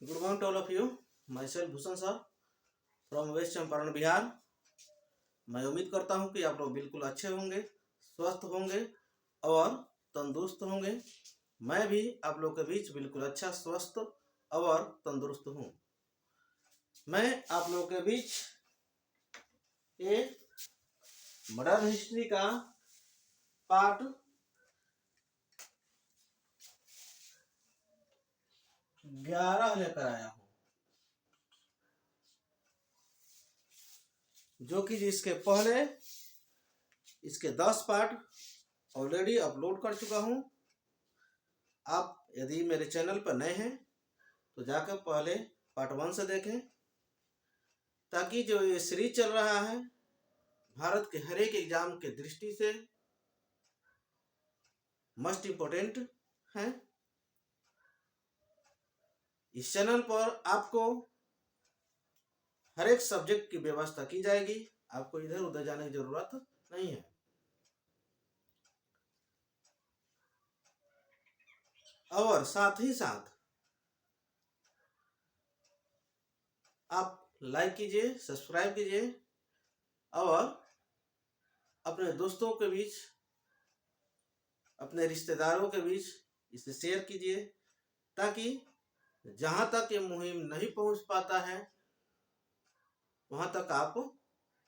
Good morning to all of you. Myself Bhushan sir from West Champaran Bihar. मैं उम्मीद करता हूं कि आप लोग बिल्कुल अच्छे होंगे, स्वस्थ होंगे और तंदुरुस्त होंगे। मैं भी आप लोग के बीच बिल्कुल अच्छा, स्वस्थ और तंदुरुस्त हूं। मैं आप लोग के बीच एक मॉडर्न हिस्ट्री का पार्ट 11 लेकर आया हूं, जो कि इसके पहले इसके 10 पार्ट ऑलरेडी अपलोड कर चुका हूं। आप यदि मेरे चैनल पर नए हैं तो जाकर पहले पार्ट 1 से देखें, ताकि जो ये सीरीज चल रहा है भारत के हर एक एग्जाम के दृष्टि से मस्ट इम्पोर्टेंट है। इस चैनल पर आपको हर एक सब्जेक्ट की व्यवस्था की जाएगी, आपको इधर उधर जाने की जरूरत नहीं है। और साथ ही साथ आप लाइक कीजिए, सब्सक्राइब कीजिए और अपने दोस्तों के बीच, अपने रिश्तेदारों के बीच इसे शेयर कीजिए, ताकि जहां तक ये मुहिम नहीं पहुंच पाता है वहां तक आप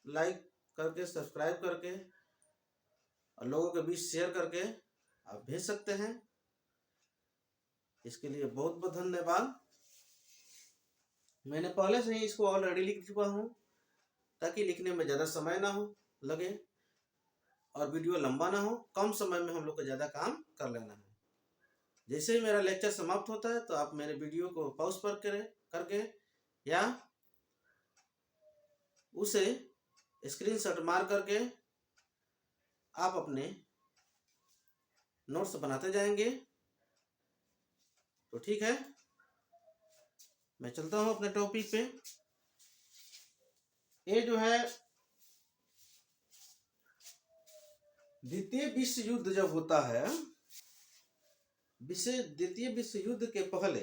लाइक करके, सब्सक्राइब करके और लोगों के बीच शेयर करके आप भेज सकते हैं। इसके लिए बहुत बहुत धन्यवाद। मैंने पहले से ही इसको ऑलरेडी लिख चुका हूँ, ताकि लिखने में ज़्यादा समय ना हो लगे और वीडियो लंबा ना हो। कम समय में हम लोग को ज़्यादा काम कर लेना है। जैसे ही मेरा लेक्चर समाप्त होता है तो आप मेरे वीडियो को पॉज पर करके या उसे स्क्रीनशॉट मार करके आप अपने नोट्स बनाते जाएंगे। तो ठीक है, मैं चलता हूं अपने टॉपिक पे। ये जो है द्वितीय विश्व युद्ध जब होता है, द्वितीय विश्व युद्ध के पहले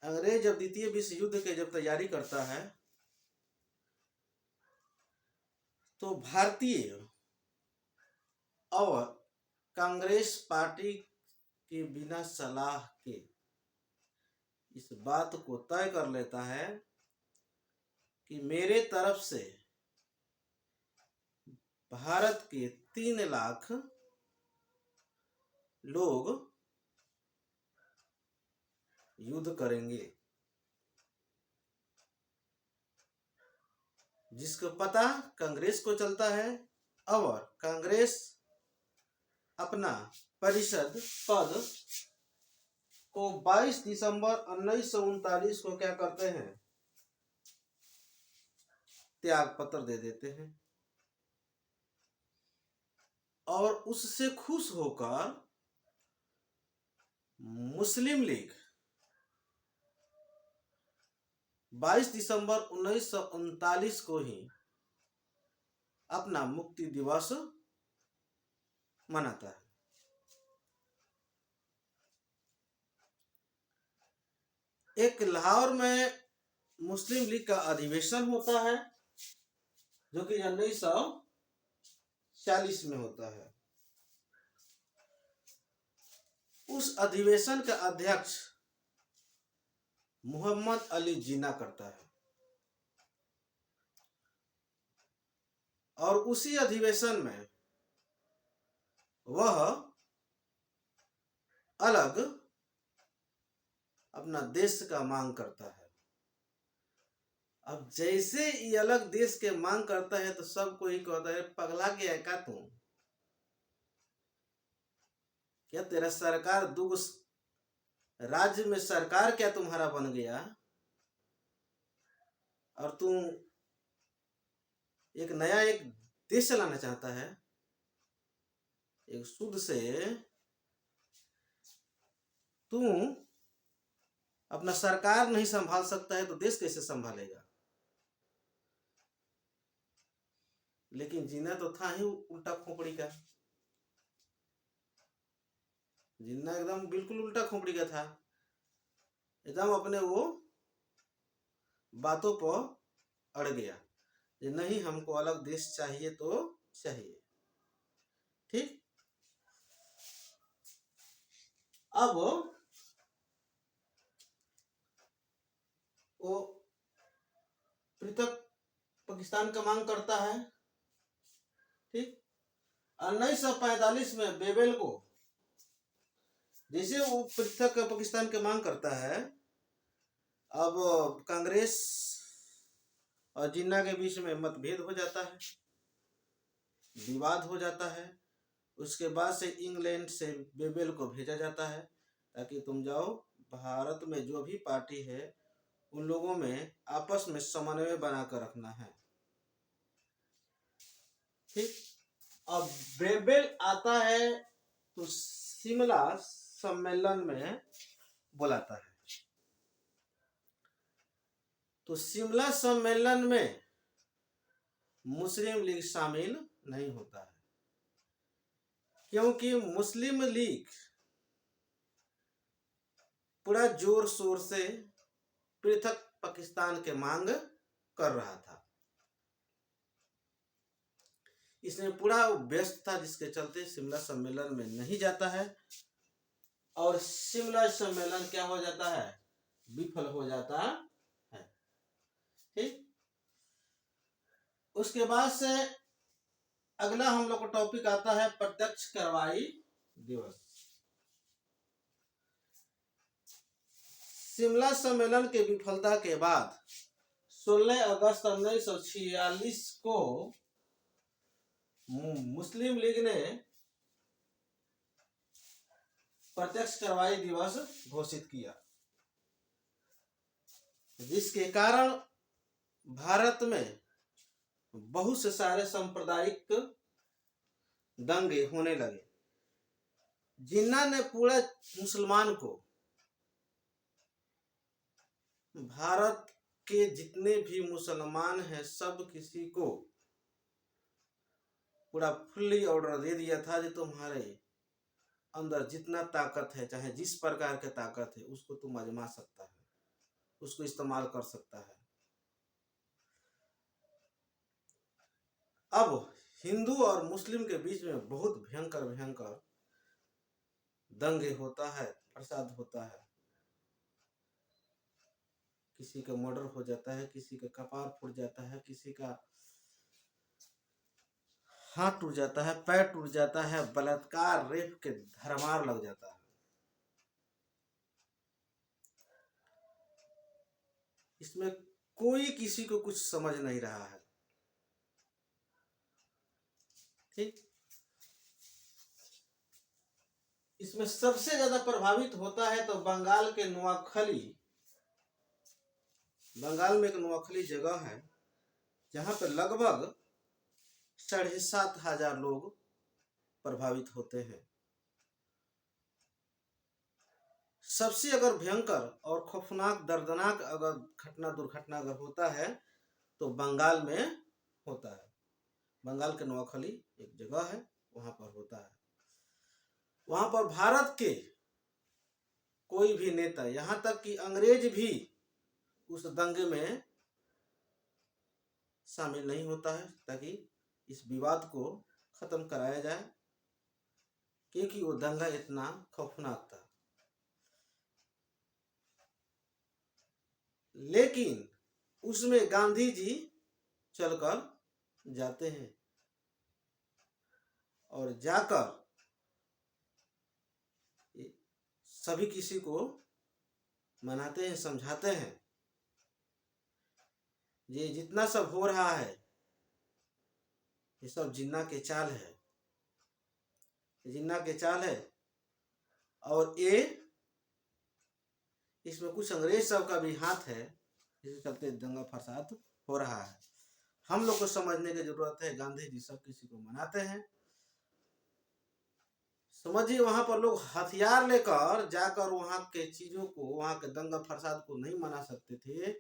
अंग्रेज जब द्वितीय विश्व युद्ध के जब तैयारी करता है तो भारतीय और कांग्रेस पार्टी के बिना सलाह के इस बात को तय कर लेता है कि मेरे तरफ से भारत के 3 लाख लोग युद्ध करेंगे, जिसका पता कांग्रेस को चलता है। और कांग्रेस अपना परिषद पद को 22 दिसंबर 1939 को क्या करते हैं, त्याग पत्र दे देते हैं। और उससे खुश होकर मुस्लिम लीग 22 दिसंबर 1939 को ही अपना मुक्ति दिवस मनाता है। एक लाहौर में मुस्लिम लीग का अधिवेशन होता है, जो कि 1940 में होता है। उस अधिवेशन का अध्यक्ष मोहम्मद अली जिन्ना करता है। और उसी अधिवेशन में वह अलग अपना देश का मांग करता है। अब जैसे ये अलग देश के मांग करता है तो सब कोई कहता है, पगला गया क्या तू? क्या तेरा सरकार दो राज्य में सरकार क्या तुम्हारा बन गया और तू एक नया एक देश चलाना चाहता है? एक शुद्ध से तू अपना सरकार नहीं संभाल सकता है तो देश कैसे संभालेगा? लेकिन जिन्ना तो था ही उल्टा खोपड़ी का। जिन्ना एकदम बिल्कुल उल्टा खोपड़ी का था। एकदम अपने वो बातों पर अड़ गया कि नहीं, हमको अलग देश चाहिए तो चाहिए। ठीक। अब वो पृथक पाकिस्तान का मांग करता है। ठीक। 1945 में बेबेल को, जैसे वो पृथक पाकिस्तान की मांग करता है, अब कांग्रेस और जिन्ना के बीच में मतभेद हो जाता है, विवाद हो जाता है। उसके बाद से इंग्लैंड से बेबेल को भेजा जाता है ताकि तुम जाओ, भारत में जो भी पार्टी है उन लोगों में आपस में समन्वय बनाकर रखना है। ठीक। अब बेबेल आता है तो शिमला सम्मेलन में बुलाता है। तो शिमला सम्मेलन में मुस्लिम लीग शामिल नहीं होता है, क्योंकि मुस्लिम लीग पूरा जोर शोर से पृथक पाकिस्तान के मांग कर रहा था। इसमें पूरा व्यस्त था, जिसके चलते शिमला सम्मेलन में नहीं जाता है और शिमला सम्मेलन क्या हो जाता है, विफल हो जाता है। ठीक। उसके बाद से अगला हम लोग को टॉपिक आता है प्रत्यक्ष कार्रवाई दिवस। शिमला सम्मेलन के विफलता के बाद 16 अगस्त 1946 को मुस्लिम लीग ने प्रत्यक्ष कार्रवाई दिवस घोषित किया, जिसके कारण भारत में बहुत से सारे सांप्रदायिक दंगे होने लगे। जिन्ना ने पूरा मुसलमान को, भारत के जितने भी मुसलमान हैं सब किसी को पूरा फुल्ली ऑर्डर दे दिया था कि तुम्हारे अंदर जितना ताकत है, चाहे जिस प्रकार की ताकत है, उसको तुम आजमा सकता है, उसको इस्तेमाल कर सकता है। अब हिंदू और मुस्लिम के बीच में बहुत भयंकर भयंकर दंगे होता है, फसाद होता है। किसी का मर्डर हो जाता है, किसी का कपार फूट जाता है, किसी का हाथ टूट जाता है, पैर टूट जाता है, बलात्कार रेप के धरमार लग जाता है। इसमें कोई किसी को कुछ समझ नहीं रहा है। ठीक। इसमें सबसे ज्यादा प्रभावित होता है तो बंगाल के नोआखली। बंगाल में एक नोआखली जगह है जहां पर लगभग 7,500 लोग प्रभावित होते हैं। सबसे अगर भयंकर और खौफनाक दर्दनाक अगर दुर्घटना अगर होता है तो बंगाल में होता है। बंगाल के नोआखली एक जगह है, वहां पर होता है। वहां पर भारत के कोई भी नेता, यहां तक कि अंग्रेज भी उस दंगे में शामिल नहीं होता है ताकि इस विवाद को खत्म कराया जाए, क्योंकि वो दंगा इतना खौफनाक था। लेकिन उसमें गांधी जी चलकर जाते हैं और जाकर सभी किसी को मनाते हैं, समझाते हैं ये जितना सब हो रहा है ये सब जिन्ना के चाल है, जिन्ना के चाल है और ये इसमें कुछ अंग्रेज सब का भी हाथ है, जिसके चलते दंगा फसाद हो रहा है। हम लोग को समझने की जरूरत है। गांधी जी सब किसी को मनाते हैं। समझिए वहां पर लोग हथियार लेकर जाकर वहां के चीजों को, वहां के दंगा फसाद को नहीं मना सकते थे,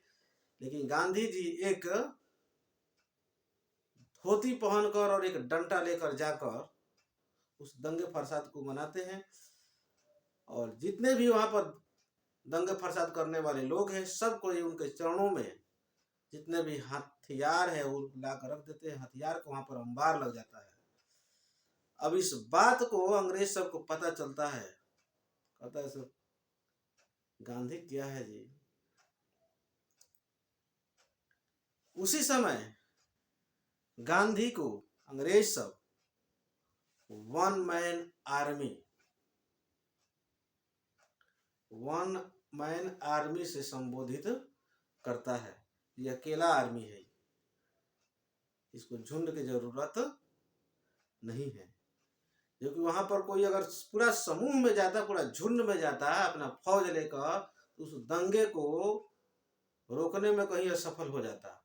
लेकिन गांधी जी एक धोती पहनकर और एक डंडा लेकर जाकर उस दंगे फसाद को मनाते हैं। और जितने भी वहां पर दंगे फसाद करने वाले लोग हैं सबको ये उनके चरणों में जितने भी हथियार है वो ला कर रख देते हैं। हथियार को वहां पर अंबार लग जाता है। अब इस बात को अंग्रेज सबको पता चलता है, कहता है सब गांधी क्या है जी। उसी समय गांधी को अंग्रेज सब वन मैन आर्मी से संबोधित करता है। ये अकेला आर्मी है, इसको झुंड की जरूरत नहीं है। क्योंकि वहां पर कोई अगर पूरा समूह में जाता, पूरा झुंड में जाता अपना फौज लेकर, तो उस दंगे को रोकने में कहीं असफल हो जाता।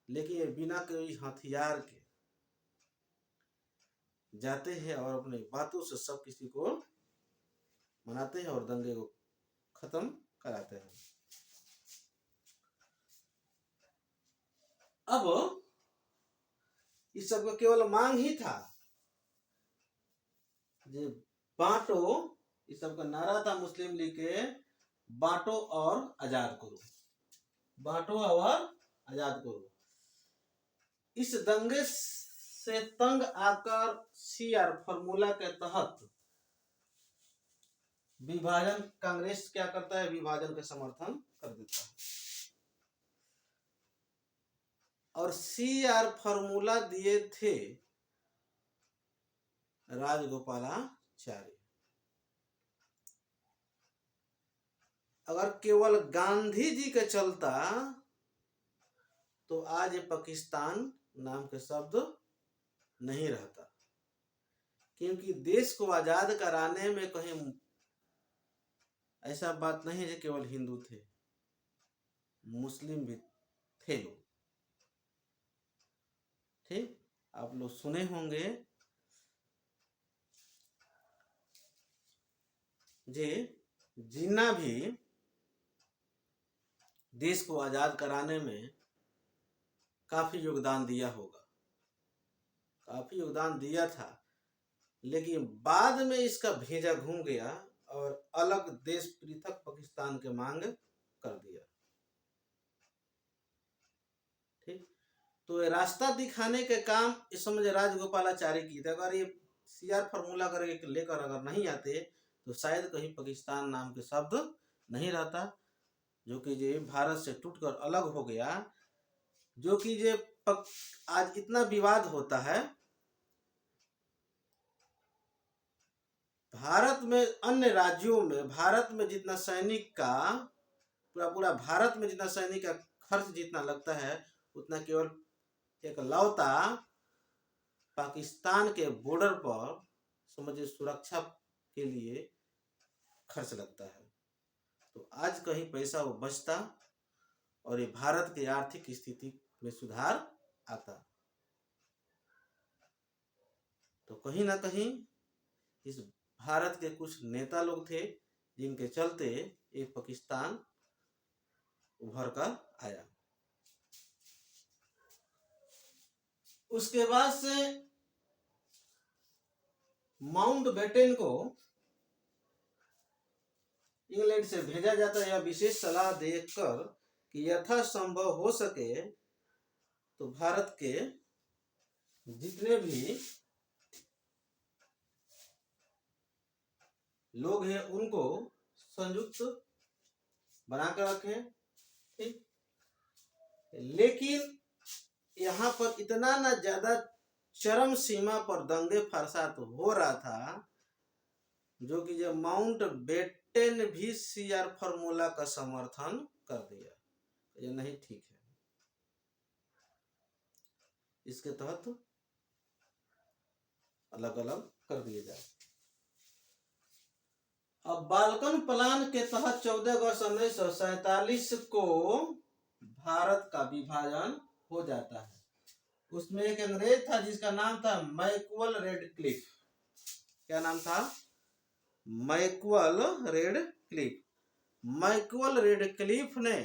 लेकिन ये बिना कोई हथियार के जाते हैं और अपने बातों से सब किसी को मनाते हैं और दंगे को खत्म कराते हैं। अब इस सब का केवल मांग ही था, जो बांटो, इस सब का नारा था मुस्लिम लीग के, बांटो और आजाद करो, बांटो और आजाद करो। इस दंगे से तंग आकर सीआर फॉर्मूला के तहत विभाजन, कांग्रेस क्या करता है, विभाजन का समर्थन कर देता है। और सीआर फॉर्मूला दिए थे राजगोपालाचारी। अगर केवल गांधी जी के चलता तो आज पाकिस्तान नाम के शब्द नहीं रहता। क्योंकि देश को आजाद कराने में कहीं ऐसा बात नहीं है केवल हिंदू थे, मुस्लिम भी थे लोग। ठीक, आप लोग सुने होंगे जे जिन्ना भी देश को आजाद कराने में काफी योगदान दिया होगा, काफी योगदान दिया था, लेकिन बाद में इसका भेजा घूम गया और अलग देश पृथक पाकिस्तान के मांग कर दिया। ठीक, तो ये रास्ता दिखाने के काम इस समय राजगोपालाचारी की थे। अगर ये सीआर फॉर्मूला करके लेकर अगर नहीं आते तो शायद कहीं पाकिस्तान नाम के शब्द नहीं रहता, जो कि ये भारत से टूटकर अलग हो गया। जो कि ये आज इतना विवाद होता है भारत में, अन्य राज्यों में, भारत में जितना सैनिक का पूरा भारत में जितना सैनिक का खर्च जितना लगता है उतना केवल एक लौता पाकिस्तान के बॉर्डर पर समझिए सुरक्षा के लिए खर्च लगता है। तो आज कहीं पैसा वो बचता और ये भारत की आर्थिक स्थिति में सुधार आता। तो कहीं ना कहीं इस भारत के कुछ नेता लोग थे जिनके चलते एक पाकिस्तान उभर कर आया। उसके बाद से माउंटबेटन को इंग्लैंड से भेजा जाता है, यह विशेष सलाह देकर कि यथासंभव हो सके तो भारत के जितने भी लोग हैं उनको संयुक्त बनाकर रखें। ठीक, लेकिन यहाँ पर इतना ना ज्यादा चरम सीमा पर दंगे फसाद हो रहा था जो कि जब माउंटबेटन भी सीआर फॉर्मूला का समर्थन कर दिया, ये नहीं ठीक है, इसके तहत अलग अलग कर दिए जाए। अब बाल्कन प्लान के तहत 14 अगस्त 1947 को भारत का विभाजन हो जाता है। उसमें एक अंग्रेज था जिसका नाम था मैक्सवेल रेडक्लिफ। क्या नाम था? Maxwell Radcliffe. मैक्सवेल रेडक्लिफ ने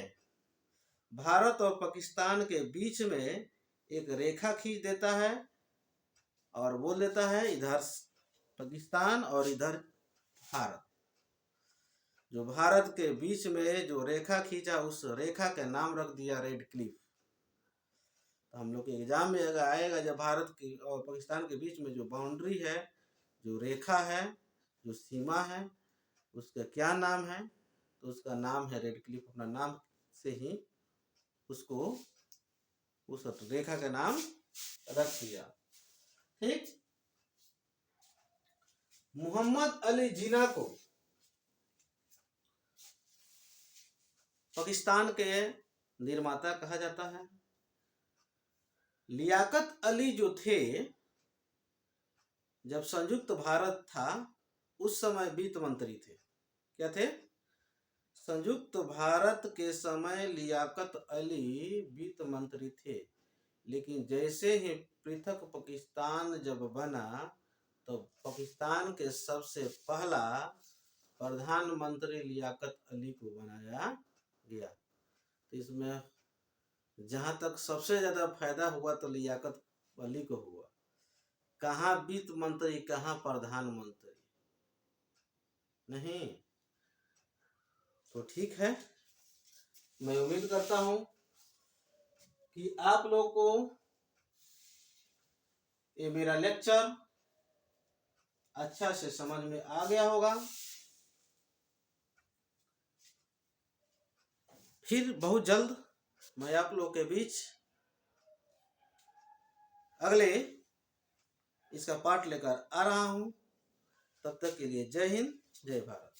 भारत और पाकिस्तान के बीच में एक रेखा खींच देता है और बोल देता है इधर पाकिस्तान और इधर भारत। जो भारत के बीच में जो रेखा खींचा उस रेखा का नाम रख दिया रेड क्लिफ। तो हम लोग के एग्जाम में अगर आएगा, जब भारत की और पाकिस्तान के बीच में जो बाउंड्री है, जो रेखा है, जो सीमा है, उसका क्या नाम है, तो उसका नाम है रेड क्लिफ। अपना नाम से ही उसको उस रेखा का नाम रख दिया। ठीक। मोहम्मद अली जिन्ना को पाकिस्तान के निर्माता कहा जाता है। लियाकत अली जो थे, जब संयुक्त भारत था उस समय वित्त मंत्री थे। क्या थे? संयुक्त भारत के समय लियाकत अली वित्त मंत्री थे। लेकिन जैसे ही पृथक पाकिस्तान जब बना, तो पाकिस्तान के सबसे पहला प्रधानमंत्री लियाकत अली को बनाया गया। तो इसमें जहां तक सबसे ज्यादा फायदा हुआ तो लियाकत अली को हुआ। कहाँ वित्त मंत्री, कहाँ प्रधानमंत्री, नहीं। तो ठीक है, मैं उम्मीद करता हूं कि आप लोग को ये मेरा लेक्चर अच्छा से समझ में आ गया होगा। फिर बहुत जल्द मैं आप लोग के बीच अगले इसका पाठ लेकर आ रहा हूं। तब तक के लिए जय हिंद, जय भारत।